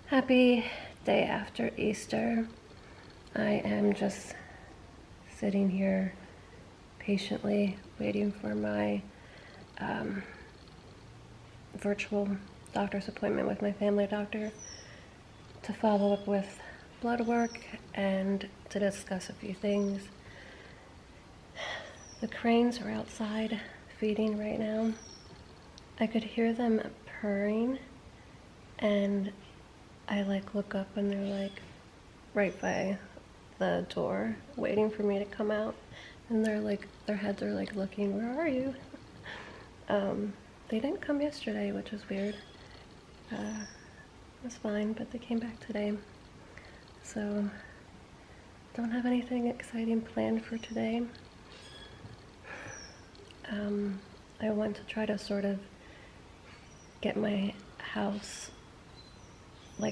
Happy day after Easter. I am just sitting here patiently waiting for my virtual doctor's appointment with my family doctor to follow up with blood work and to discuss a few things. The cranes are outside feeding right now. I could hear them purring, and I look up and they're right by the door waiting for me to come out, and their heads are looking, where are you? They didn't come yesterday, which was weird. It was fine, but they came back today. So don't have anything exciting planned for today. I want to try to sort of get my house,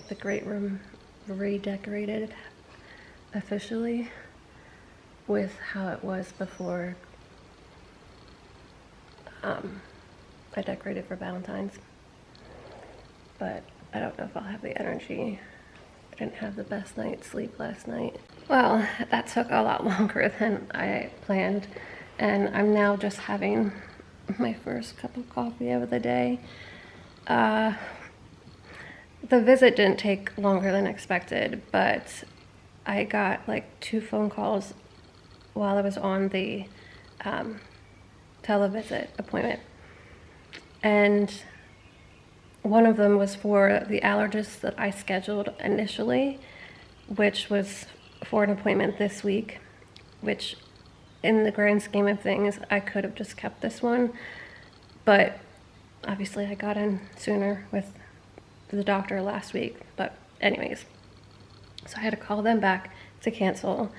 the great room, redecorated officially with how it was before I decorated for Valentine's. But I don't know if I'll have the energy. I didn't have the best night's sleep last night. Well, that took a lot longer than I planned, and I'm now just having my first cup of coffee of the day. The visit didn't take longer than expected, but I got 2 phone calls while I was on the televisit appointment. And one of them was for the allergist that I scheduled initially, which was for an appointment this week, which in the grand scheme of things, I could have just kept this one. But obviously I got in sooner with the doctor last week. But anyways, so I had to call them back to cancel.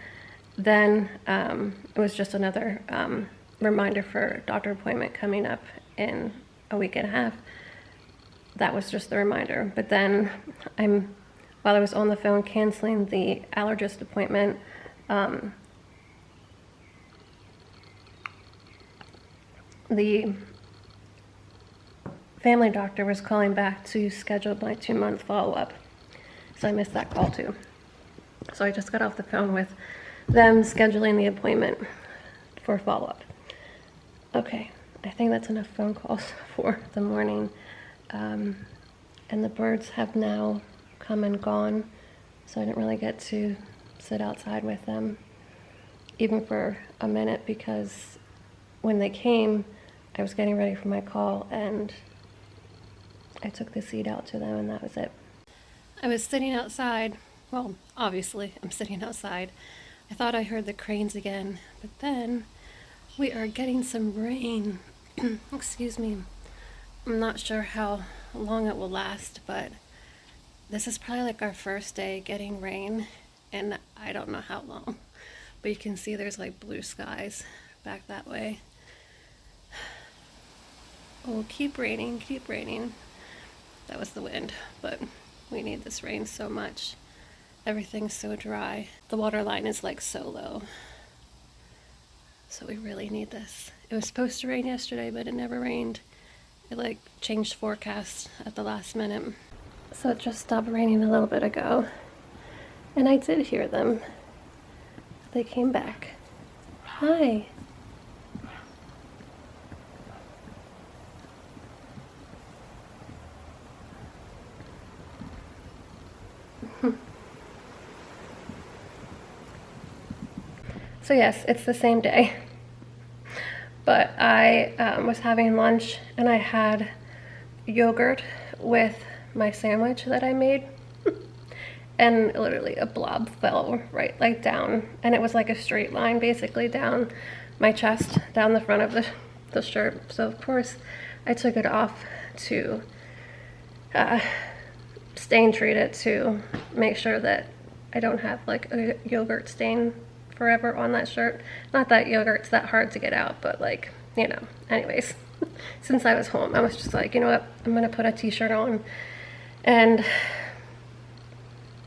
Then it was just another reminder for doctor appointment coming up in a week and a half. That was just the reminder. But then while I was on the phone canceling the allergist appointment, the family doctor was calling back to schedule my 2-month follow-up. So I missed that call too. So I just got off the phone with them scheduling the appointment for follow-up. Okay, I think that's enough phone calls for the morning. And the birds have now come and gone, so I didn't really get to sit outside with them, even for a minute, because when they came, I was getting ready for my call, and I took the seed out to them, and that was it. I was sitting outside. Well, obviously, I'm sitting outside. I thought I heard the cranes again, but then we are getting some rain. Excuse me. I'm not sure how long it will last, but this is probably our first day getting rain, and I don't know how long. But you can see there's blue skies back that way. Oh, keep raining, keep raining. That was the wind, but we need this rain so much. Everything's so dry. The water line is so low. So we really need this. It was supposed to rain yesterday, but it never rained. It changed forecast at the last minute. So it just stopped raining a little bit ago. And I did hear them. They came back. Hi. So yes, it's the same day. But I was having lunch, and I had yogurt with my sandwich that I made. And literally a blob fell right down. And it was a straight line basically down my chest, down the front of the shirt. So of course I took it off to stain treat it to make sure that I don't have a yogurt stain forever on that shirt. Not that yogurt's that hard to get out, but anyways. Since I was home, I was just you know what, I'm gonna put a t-shirt on, and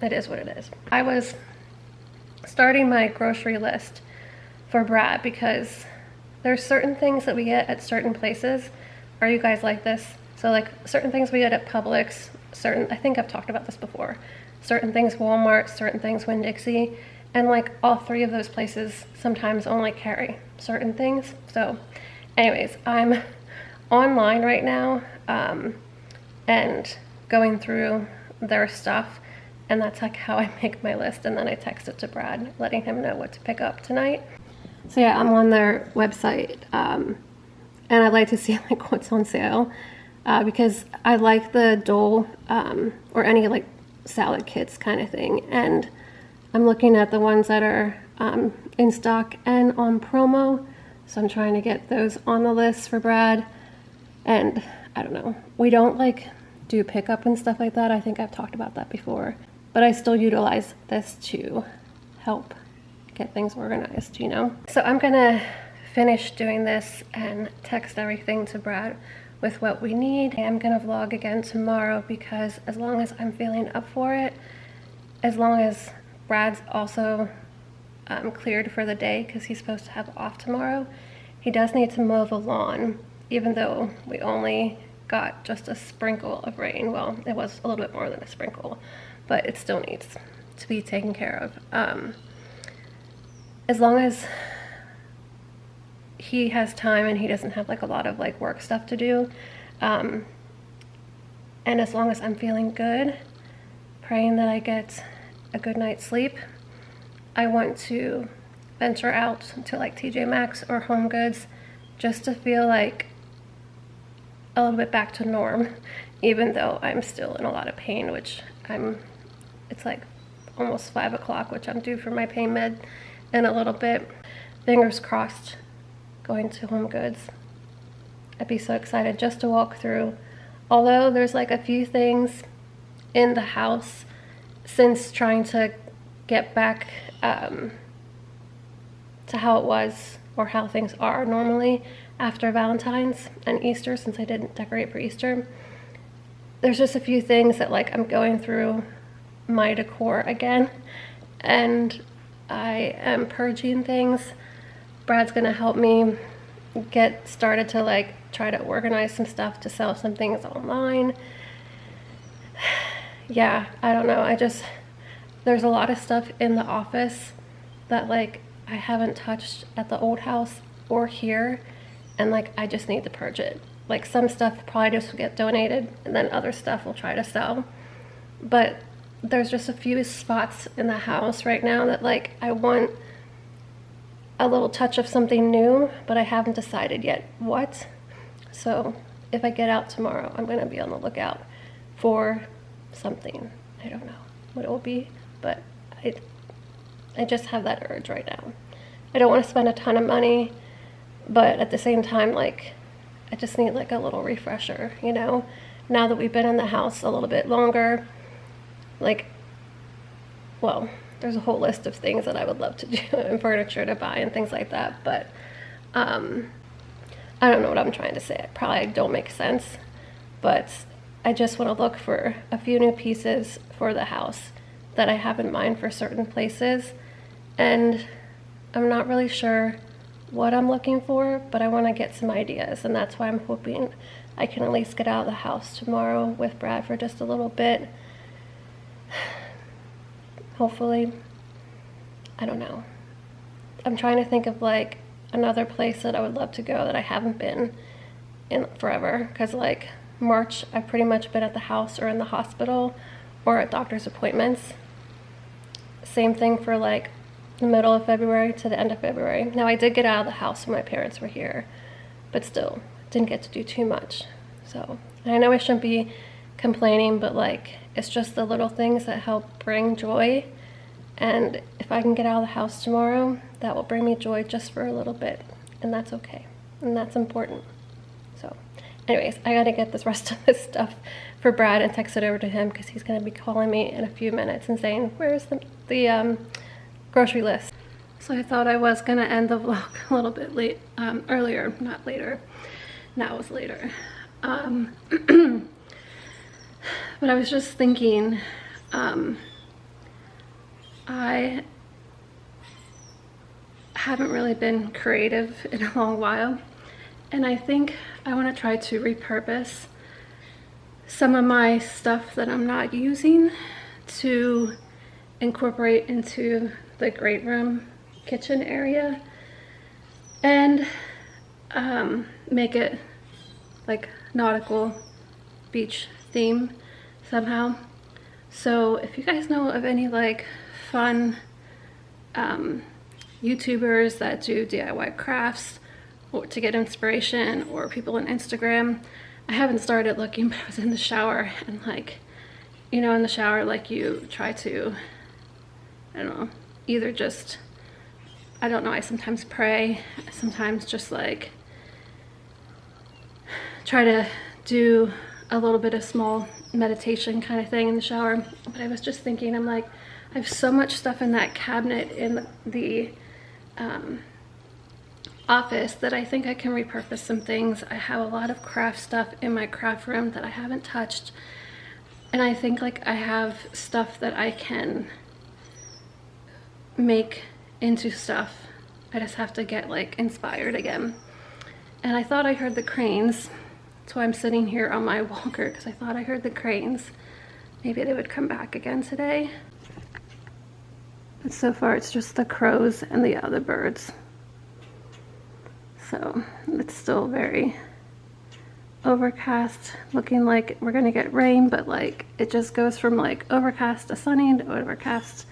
it is what it is. I was starting my grocery list for Brad because there's certain things that we get at certain places. Are you guys like this? So certain things we get at Publix, certain, I think I've talked about this before, certain things Walmart, certain things Winn-Dixie, and like all three of those places sometimes only carry certain things. So anyways, I'm online right now and going through their stuff, and that's like how I make my list, and then I text it to Brad letting him know what to pick up tonight. So yeah, I'm on their website and I like to see like what's on sale because I like the Dole or any like salad kits kind of thing, and I'm looking at the ones that are in stock and on promo, so I'm trying to get those on the list for Brad. And I don't know, we don't like do pickup and stuff like that. I think I've talked about that before, but I still utilize this to help get things organized, you know? So I'm gonna finish doing this and text everything to Brad with what we need. I'm gonna vlog again tomorrow because as long as I'm feeling up for it, as long as Brad's also cleared for the day because he's supposed to have off tomorrow, he does need to mow the lawn, even though we only got just a sprinkle of rain. Well, it was a little bit more than a sprinkle, but it still needs to be taken care of. As long as he has time and he doesn't have like a lot of like work stuff to do, and as long as I'm feeling good, praying that I get a good night's sleep, I want to venture out to like TJ Maxx or Home Goods just to feel like a little bit back to norm, even though I'm still in a lot of pain, which it's like almost 5 o'clock, which I'm due for my pain med in a little bit. Fingers crossed going to Home Goods. I'd be so excited just to walk through. Although there's like a few things in the house since trying to get back to how it was or how things are normally after Valentine's and Easter, since I didn't decorate for Easter. There's just a few things that like I'm going through my decor again, and I am purging things. Brad's gonna help me get started to like try to organize some stuff to sell some things online. Yeah, I don't know, there's a lot of stuff in the office that like I haven't touched at the old house or here, and like I just need to purge it. Like some stuff probably just will get donated, and then other stuff we'll try to sell. But there's just a few spots in the house right now that like I want a little touch of something new, but I haven't decided yet what. So if I get out tomorrow, I'm gonna be on the lookout for something. I don't know what it will be, but I just have that urge right now. I don't want to spend a ton of money, but at the same time, like, I just need like a little refresher, you know? Now that we've been in the house a little bit longer, like, well, there's a whole list of things that I would love to do and furniture to buy and things like that, but I don't know what I'm trying to say. It probably don't make sense, but I just want to look for a few new pieces for the house that I have in mind for certain places, and I'm not really sure what I'm looking for, but I want to get some ideas, and that's why I'm hoping I can at least get out of the house tomorrow with Brad for just a little bit. Hopefully. I don't know. I'm trying to think of like another place that I would love to go that I haven't been in forever, because like March I've pretty much been at the house or in the hospital or at doctor's appointments. Same thing for like the middle of February to the end of February. Now I did get out of the house when my parents were here, but still didn't get to do too much. So I know I shouldn't be complaining, but like it's just the little things that help bring joy, and if I can get out of the house tomorrow, that will bring me joy just for a little bit, and that's okay, and that's important. So anyways, I gotta get this rest of this stuff for Brad and text it over to him, because he's gonna be calling me in a few minutes and saying, where's the grocery list? So I thought I was gonna end the vlog a little bit late, earlier, not later. Now it's later. But I was just thinking, I haven't really been creative in a long while, and I think I want to try to repurpose some of my stuff that I'm not using to incorporate into the great room kitchen area and make it like nautical beach theme somehow. So if you guys know of any like fun YouTubers that do DIY crafts or to get inspiration, or people on Instagram, I haven't started looking, but I was in the shower and like, you know, in the shower, like you try to, I don't know, either just, I don't know, I sometimes pray, sometimes just like try to do a little bit of small meditation kind of thing in the shower. But I was just thinking, I'm like, I have so much stuff in that cabinet in the office that I think I can repurpose some things. I have a lot of craft stuff in my craft room that I haven't touched, and I think like I have stuff that I can make into stuff. I just have to get like inspired again. And I thought I heard the cranes. That's why I'm sitting here on my walker, because I thought I heard the cranes. Maybe they would come back again today. But so far it's just the crows and the other birds. So it's still very overcast, looking like we're gonna get rain, but like it just goes from like overcast to sunny to overcast.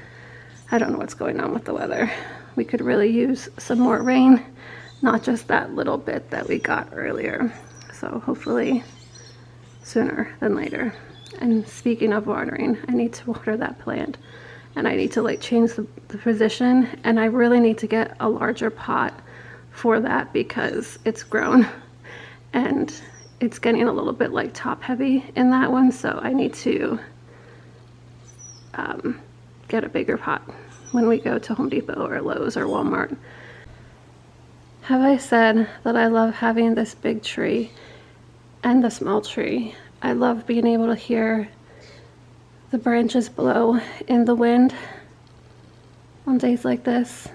I don't know what's going on with the weather. We could really use some more rain, not just that little bit that we got earlier. So hopefully sooner than later. And speaking of watering, I need to water that plant, and I need to like change the position, and I really need to get a larger pot for that because it's grown and it's getting a little bit like top heavy in that one. So I need to get a bigger pot when we go to Home Depot or Lowe's or Walmart. Have I said that I love having this big tree and the small tree? I love being able to hear the branches blow in the wind on days like this.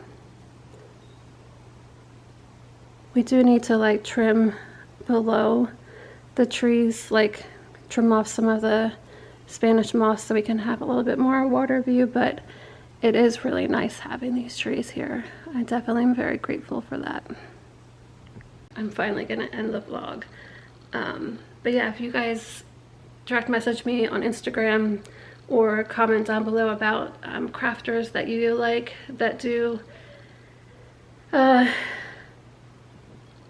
We do need to like trim below the trees, like trim off some of the Spanish moss so we can have a little bit more water view, but it is really nice having these trees here. I definitely am very grateful for that. I'm finally gonna end the vlog. But yeah, if you guys direct message me on Instagram or comment down below about crafters that you like that do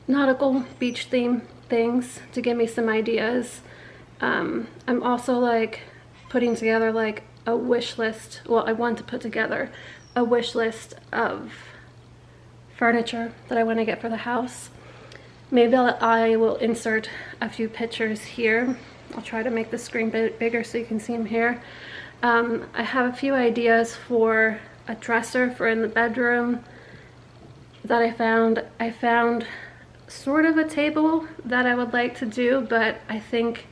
nautical beach theme things, to give me some ideas. I'm also like putting together like a wish list. Well, I want to put together a wish list of furniture that I want to get for the house. Maybe I will insert a few pictures here. I'll try to make the screen bigger so you can see them here. I have a few ideas for a dresser for in the bedroom that I found. I found sort of a table that I would like to do, but I think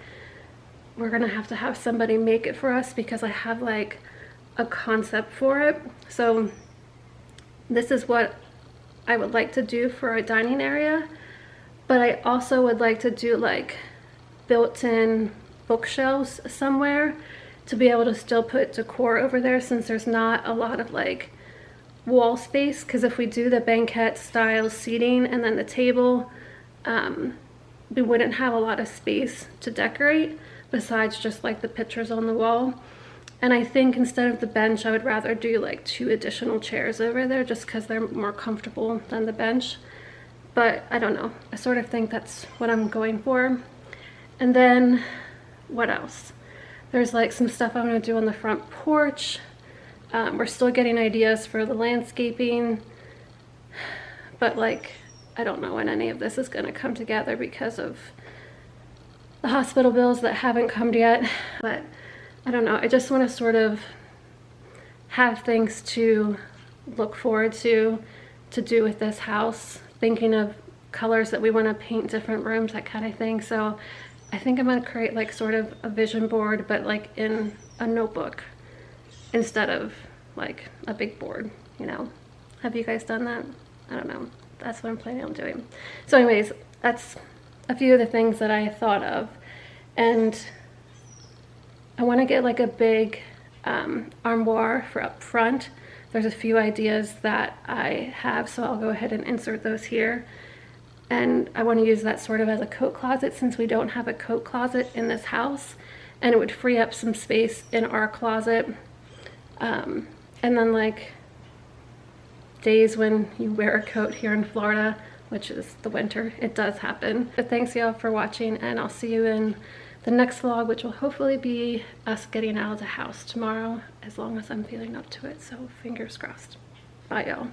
we're gonna have to have somebody make it for us because I have like a concept for it. So this is what I would like to do for a dining area, but I also would like to do like built-in bookshelves somewhere to be able to still put decor over there, since there's not a lot of like wall space. Because if we do the banquette style seating and then the table, we wouldn't have a lot of space to decorate besides just like the pictures on the wall. And I think instead of the bench, I would rather do like 2 additional chairs over there just because they're more comfortable than the bench. But I don't know, I sort of think that's what I'm going for. And then what else? There's like some stuff I'm gonna do on the front porch. We're still getting ideas for the landscaping, but like I don't know when any of this is gonna come together because of the hospital bills that haven't come yet. But I don't know, I just want to sort of have things to look forward to do with this house, thinking of colors that we want to paint different rooms, that kind of thing. So I think I'm going to create like sort of a vision board, but like in a notebook instead of like a big board, you know. Have you guys done that? I don't know. That's what I'm planning on doing. So anyways, that's a few of the things that I thought of. And I want to get like a big armoire for up front. There's a few ideas that I have, so I'll go ahead and insert those here. And I want to use that sort of as a coat closet since we don't have a coat closet in this house, and it would free up some space in our closet. And then like days when you wear a coat here in Florida, which is the winter, it does happen. But thanks y'all for watching, and I'll see you in the next vlog, which will hopefully be us getting out of the house tomorrow, as long as I'm feeling up to it, so fingers crossed. Bye y'all.